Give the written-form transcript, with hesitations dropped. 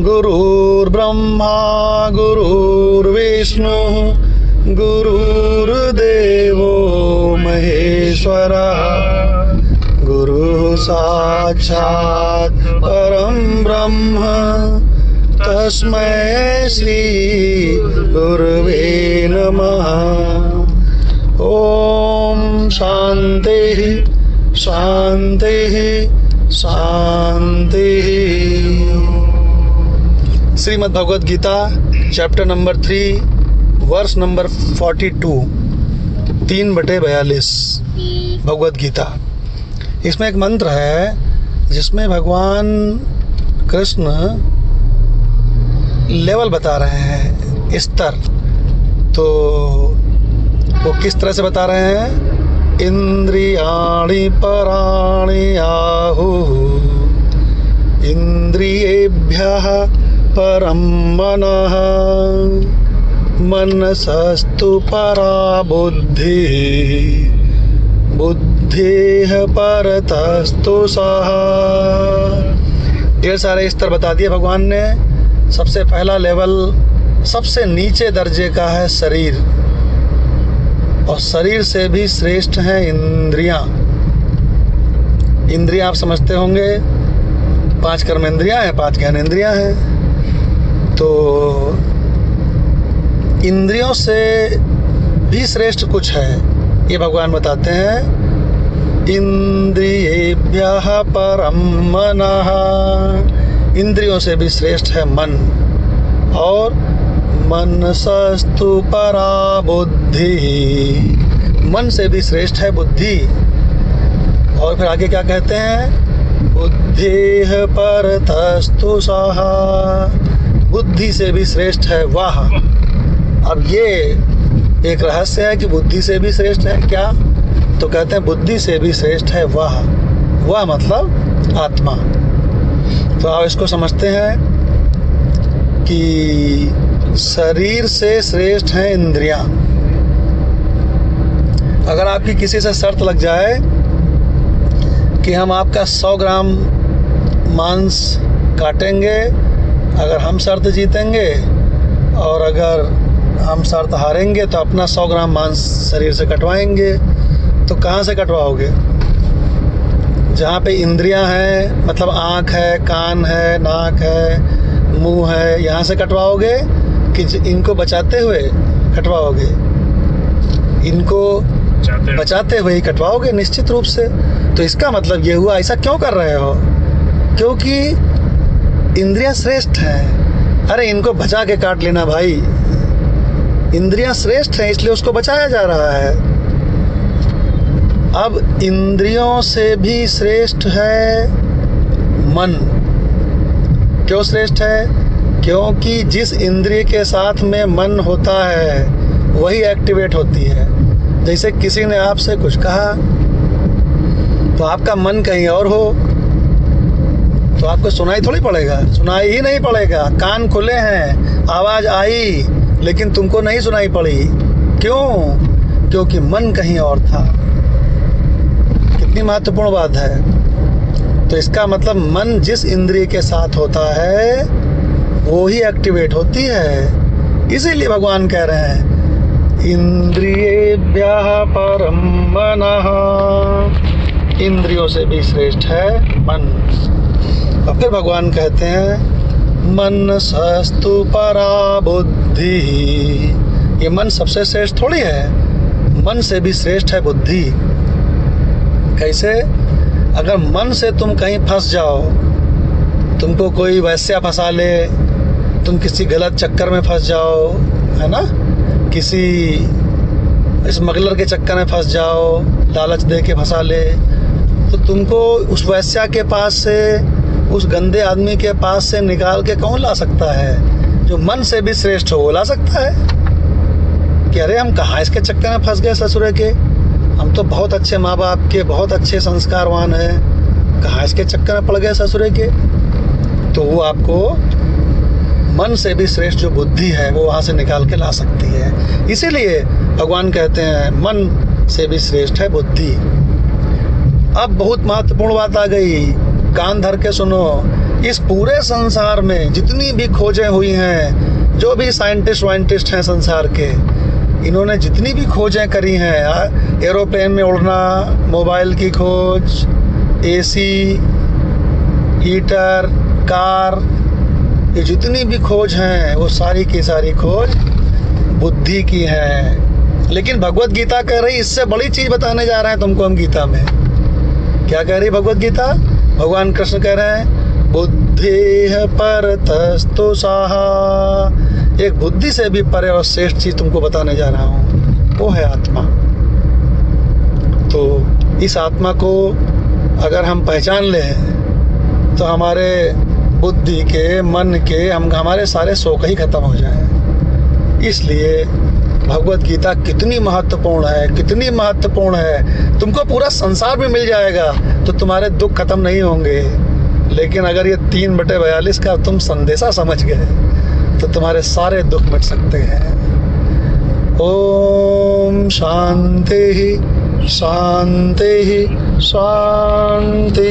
गुरुर्ब्रह्मा गुरुर्विष्णु गुरुर्देवो महेश्वरः गुरुः साक्षात् परं ब्रह्म तस्मै श्री गुरुवे नमः। ओम शांति शांति शांति। Shrimad Bhagavad Gita chapter number 3 verse number 42 3/42 Bhagavad Gita. इसमें एक मंत्र है जिसमें भगवान कृष्ण लेवल बता रहे हैं, स्तर। तो वो किस तरह से बता रहे हैं? इंद्रियाणि पराणि आहुः इंद्रियेभ्यः परं मनः मनसस्तु परा बुद्धिः बुद्धेः परतस्तु सः। ढेर सारे स्तर बता दिए भगवान ने। सबसे पहला लेवल सबसे नीचे दर्जे का है शरीर, और शरीर से भी श्रेष्ठ है इंद्रियां। इंद्रियां आप समझते होंगे 5 कर्मेंद्रियां हैं, 5 ज्ञानेंद्रियां हैं। तो इंद्रियों से भी श्रेष्ठ कुछ है, ये भगवान बताते हैं। इंद्रियेभ्यः परं मनः, इंद्रियों से भी श्रेष्ठ है मन, और मनसस्तु परा बुद्धि, मन से भी श्रेष्ठ है बुद्धि। और फिर आगे क्या कहते हैं? बुद्धिः परतस्तु सः, बुद्धि से भी श्रेष्ठ है वाह। अब ये एक रहस्य है कि बुद्धि से भी श्रेष्ठ है क्या? तो कहते हैं बुद्धि से भी श्रेष्ठ है वाह। वाह मतलब आत्मा। तो आप इसको समझते हैं कि शरीर से श्रेष्ठ है इंद्रियां। अगर आपकी किसी से शर्त लग जाए कि हम आपका 100 ग्राम मांस काटेंगे अगर हम शर्त जीतेंगे, और अगर हम शर्त हारेंगे तो अपना 100 ग्राम मांस शरीर से कटवाएंगे, तो कहाँ से कटवाओगे? जहाँ पे इंद्रियां हैं, मतलब आँख है, कान है, नाक है, मुंह है, यहाँ से कटवाओगे कि इनको बचाते हुए कटवाओगे? इनको बचाते हुए ही कटवाओगे निश्चित रूप से। तो इसका मतलब ये हुआ, ऐसा क्यों कर रहे हो? क्योंकि इंद्रियां श्रेष्ठ हैं। अरे इनको बचा के काट लेना भाई, इंद्रियां श्रेष्ठ हैं इसलिए उसको बचाया जा रहा है। अब इंद्रियों से भी श्रेष्ठ है मन। क्यों श्रेष्ठ है? क्योंकि जिस इंद्रिय के साथ में मन होता है वही एक्टिवेट होती है। जैसे किसी ने आपसे कुछ कहा तो आपका मन कहीं और हो तो आपको सुनाई थोड़ी पड़ेगा, सुनाई ही नहीं पड़ेगा। कान खुले हैं, आवाज़ आई लेकिन तुमको नहीं सुनाई पड़ी। क्यों? क्योंकि मन कहीं और था। कितनी महत्वपूर्ण बात है। तो इसका मतलब मन जिस इंद्रिय के साथ होता है वो ही एक्टिवेट होती है। इसीलिए भगवान कह रहे हैं इंद्रियेभ्यः परं मनः, इंद्रियों से भी श्रेष्ठ है मन। और फिर भगवान कहते हैं मनसस्तु परा बुद्धि, ये मन सबसे श्रेष्ठ थोड़ी है, मन से भी श्रेष्ठ है बुद्धि। कैसे? अगर मन से तुम कहीं फंस जाओ, तुमको कोई वैश्या फंसा ले, तुम किसी गलत चक्कर में फंस जाओ, है ना, किसी स्मगलर के चक्कर में फंस जाओ, लालच दे के फंसा ले, तो तुमको उस वैश्या के पास से, उस गंदे आदमी के पास से निकाल के कौन ला सकता है? जो मन से भी श्रेष्ठ हो वो ला सकता है। कि अरे हम कहाँ इसके चक्कर में फंस गए ससुरे के, हम तो बहुत अच्छे माँ बाप के, बहुत अच्छे संस्कारवान हैं, कहाँ इसके चक्कर में पड़ गए ससुरे के। तो वो आपको मन से भी श्रेष्ठ जो बुद्धि है वो वहाँ से निकाल के ला सकती है। इसीलिए भगवान कहते हैं मन से भी श्रेष्ठ है बुद्धि। अब बहुत महत्वपूर्ण बात आ गई, कान धर के सुनो। इस पूरे संसार में जितनी भी खोजें हुई हैं, जो भी साइंटिस्ट हैं संसार के, इन्होंने जितनी भी खोजें करी हैं, एरोप्लेन में उड़ना, मोबाइल की खोज, एसी, हीटर, कार, ये जितनी भी खोज हैं वो सारी की सारी खोज बुद्धि की है। लेकिन भगवत गीता कह रही इससे बड़ी चीज़ बताने जा रहे हैं तुमको हम गीता में। क्या कह रही भगवत गीता? भगवान कृष्ण कह रहे हैं बुद्धि परतस्तु साहा, एक बुद्धि से भी परे और श्रेष्ठ चीज़ तुमको बताने जा रहा हूँ, वो है आत्मा। तो इस आत्मा को अगर हम पहचान लें तो हमारे बुद्धि के, मन के, हमारे सारे शोक ही खत्म हो जाएं। इसलिए भगवत गीता कितनी महत्वपूर्ण है, कितनी महत्वपूर्ण है। तुमको पूरा संसार भी मिल जाएगा तो तुम्हारे दुख खत्म नहीं होंगे, लेकिन अगर ये 3/42 का तुम संदेशा समझ गए तो तुम्हारे सारे दुख मिट सकते हैं। ओम शांति शांति शांति।